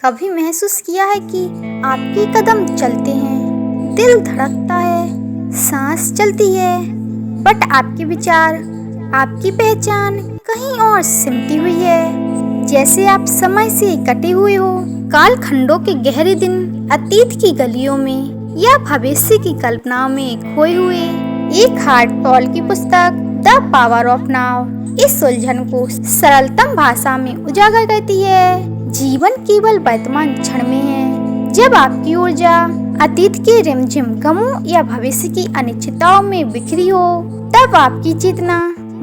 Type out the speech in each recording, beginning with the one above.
कभी महसूस किया है कि आपके कदम चलते हैं, दिल धड़कता है, सांस चलती है, बट आपके विचार, आपकी पहचान कहीं और सिमटी हुई है। जैसे आप समय से कटे हुए हो, कालखंडों के गहरे दिन, अतीत की गलियों में या भविष्य की कल्पनाओं में खोए हुए। एक हार्ट टॉल की पुस्तक द पावर ऑफ नाउ इस उलझन को सरलतम भाषा में उजागर करती है। जीवन केवल वर्तमान क्षण में है। जब आपकी ऊर्जा अतीत के रिमझिम गमों या भविष्य की अनिश्चितताओं में बिखरी हो, तब आपकी चेतना,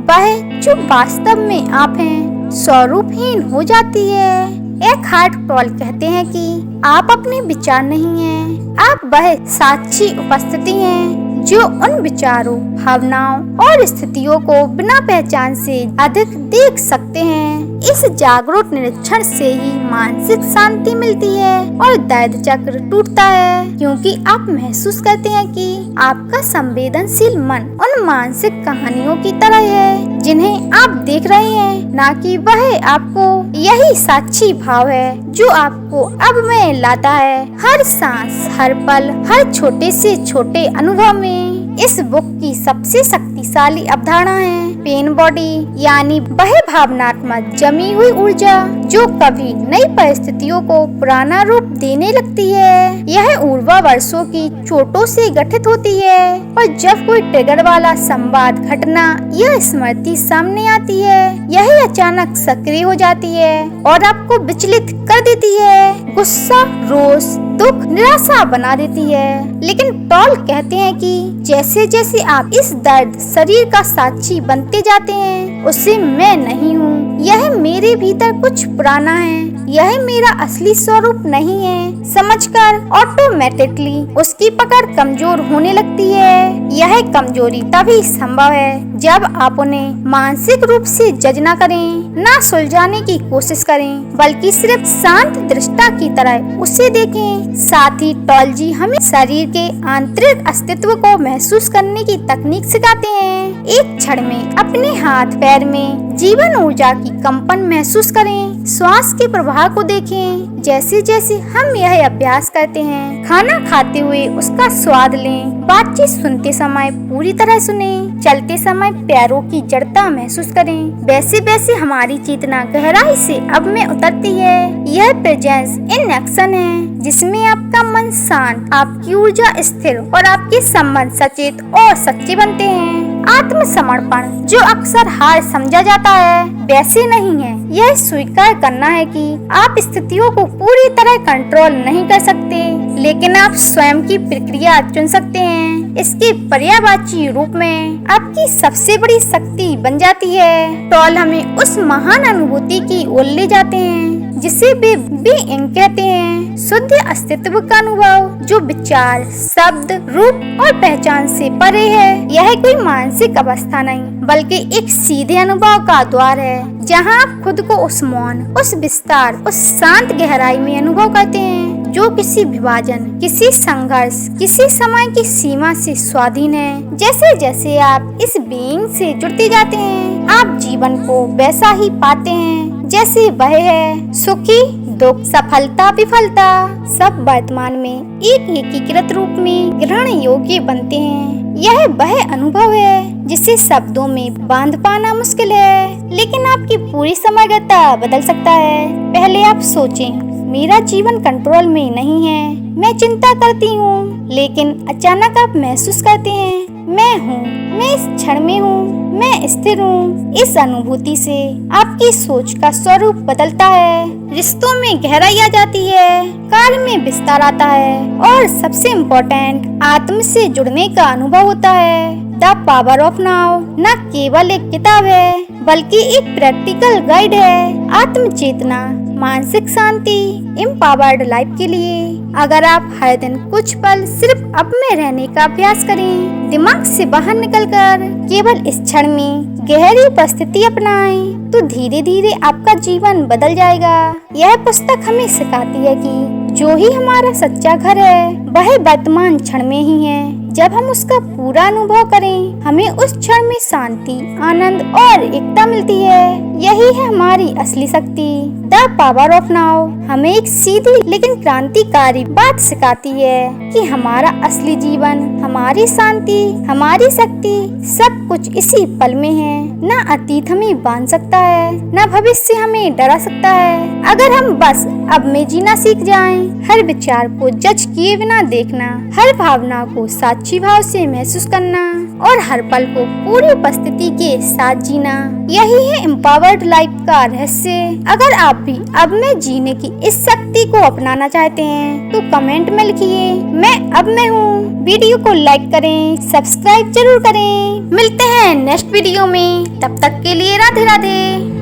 वह जो वास्तव में आप हैं, स्वरूपहीन हो जाती है। एक हार्ट टॉल कहते हैं कि आप अपने विचार नहीं हैं, आप वह साक्षी उपस्थिति हैं जो उन विचारों, भावनाओं और स्थितियों को बिना पहचान से अधिक देख सकते हैं। इस जागरूक निरीक्षण से ही मानसिक शांति मिलती है और दर्द चक्र टूटता है, क्योंकि आप महसूस करते हैं कि आपका संवेदनशील मन उन मानसिक कहानियों की तरह है जिन्हें आप देख रहे हैं, ना कि वह आपको। यही साक्षी भाव है जो आपको अब में लाता है, हर सांस, हर पल, हर छोटे से छोटे अनुभव में। इस बुक की सबसे शक्तिशाली अवधारणा है पेन बॉडी, यानी वह भावनात्मक जमी हुई ऊर्जा जो कभी नई परिस्थितियों को पुराना रूप देने लगती है। यह ऊर्जा वर्षों की चोटों से गठित होती है, और जब कोई ट्रिगर वाला संवाद, घटना या स्मृति सामने आती है, यह अचानक सक्रिय हो जाती है और आपको विचलित कर देती है। गुस्सा, रोष, दुख, निराशा बना देती है। लेकिन टॉल कहते हैं कि जैसे जैसे आप इस दर्द शरीर का साक्षी बनते जाते हैं, उससे मैं नहीं हूँ, यह मेरे भीतर कुछ पुराना है, यह मेरा असली स्वरूप नहीं है, समझकर ऑटोमेटिकली उसकी पकड़ कमजोर होने लगती है। यह कमजोरी तभी संभव है जब आप उन्हें मानसिक रूप से जज न करें, ना सुलझाने की कोशिश करें, बल्कि सिर्फ शांत दृष्टा की तरह उसे देखें। साथ ही टॉल जी हमें शरीर के आंतरिक अस्तित्व को महसूस करने की तकनीक सिखाते हैं। एक क्षण में अपने हाथ पैर में जीवन ऊर्जा की कंपन महसूस करें, श्वास के प्रवाह को देखें। जैसे जैसे हम यह अभ्यास करते हैं, खाना खाते हुए उसका स्वाद लें, बातचीत सुनते समय पूरी तरह सुनें, चलते समय पैरों की जड़ता महसूस करें, वैसे वैसे हमारी चेतना गहराई से अब में उतरती है। यह प्रेजेंस इन एक्शन है, जिसमें आपका मन शांत, आपकी ऊर्जा स्थिर और आपके संबंध सचेत और सच्चे बनते हैं। आत्मसमर्पण, जो अक्सर हार समझा जाता है, वैसे नहीं है। यह स्वीकार करना है कि आप स्थितियों को पूरी तरह कंट्रोल नहीं कर सकते, लेकिन आप स्वयं की प्रक्रिया चुन सकते हैं। इसके पर्यायवाची रूप में आपकी सबसे बड़ी शक्ति बन जाती है। टॉल हमें उस महान अनुभूति की ओर ले जाते हैं जिसे वे बीइंग कहते हैं, शुद्ध अस्तित्व का अनुभव जो विचार, शब्द, रूप और पहचान से परे है। यह कोई मानसिक अवस्था नहीं, बल्कि एक सीधे अनुभव का द्वार है, जहां आप खुद को उस मौन, उस विस्तार, उस शांत गहराई में अनुभव करते हैं जो किसी विभाजन, किसी संघर्ष, किसी समय की सीमा से स्वाधीन है। जैसे जैसे आप इस बीइंग से जुड़ते जाते हैं, आप जीवन को वैसा ही पाते हैं जैसे वह है। सुखी, दुख, सफलता, विफलता, सब वर्तमान में एक एकीकृत रूप में ग्रहण योग्य बनते हैं। यह वह अनुभव है जिसे शब्दों में बांध पाना मुश्किल है, लेकिन आपकी पूरी समग्रता बदल सकता है। पहले आप सोचें, मेरा जीवन कंट्रोल में नहीं है, मैं चिंता करती हूँ, लेकिन अचानक आप महसूस करते हैं, मैं हूँ, मैं इस क्षण में हूँ, मैं स्थिर हूँ। इस अनुभूति से आपकी सोच का स्वरूप बदलता है, रिश्तों में गहराई आ जाती है, कार्य में विस्तार आता है, और सबसे इम्पोर्टेंट, आत्म से जुड़ने का अनुभव होता है। द पावर ऑफ नाउ न केवल एक किताब है, बल्कि एक प्रैक्टिकल गाइड है आत्म चेतना, मानसिक शांति, एम्पावर्ड लाइफ के लिए। अगर आप हर दिन कुछ पल सिर्फ अब में रहने का अभ्यास करें, दिमाग से बाहर निकलकर केवल इस क्षण में गहरी उपस्थिति अपनाएं, तो धीरे धीरे आपका जीवन बदल जाएगा। यह पुस्तक हमें सिखाती है कि जो ही हमारा सच्चा घर है, वह वर्तमान क्षण में ही है। जब हम उसका पूरा अनुभव करें, हमें उस क्षण में शांति, आनंद और एकता मिलती है। यही है हमारी असली शक्ति। द पावर ऑफ नाउ हमें एक सीधी लेकिन क्रांतिकारी बात सिखाती है कि हमारा असली जीवन, हमारी शांति, हमारी शक्ति सब कुछ इसी पल में है। न अतीत हमें बांध सकता है, न भविष्य हमें डरा सकता है। अगर हम बस अब में जीना सीख जाएं, हर विचार को जज किए बिना देखना, हर भावना को साक्षी भाव से महसूस करना और हर पल को पूरी उपस्थिति के साथ जीना, यही है एम्पावर्ड लाइफ का रहस्य। अगर आप भी अब में जीने की इस शक्ति को अपनाना चाहते हैं तो कमेंट में लिखिए मैं अब में हूँ। वीडियो को लाइक करें, सब्सक्राइब जरूर करें। मिलते हैं नेक्स्ट वीडियो में, तब तक के लिए राधे राधे।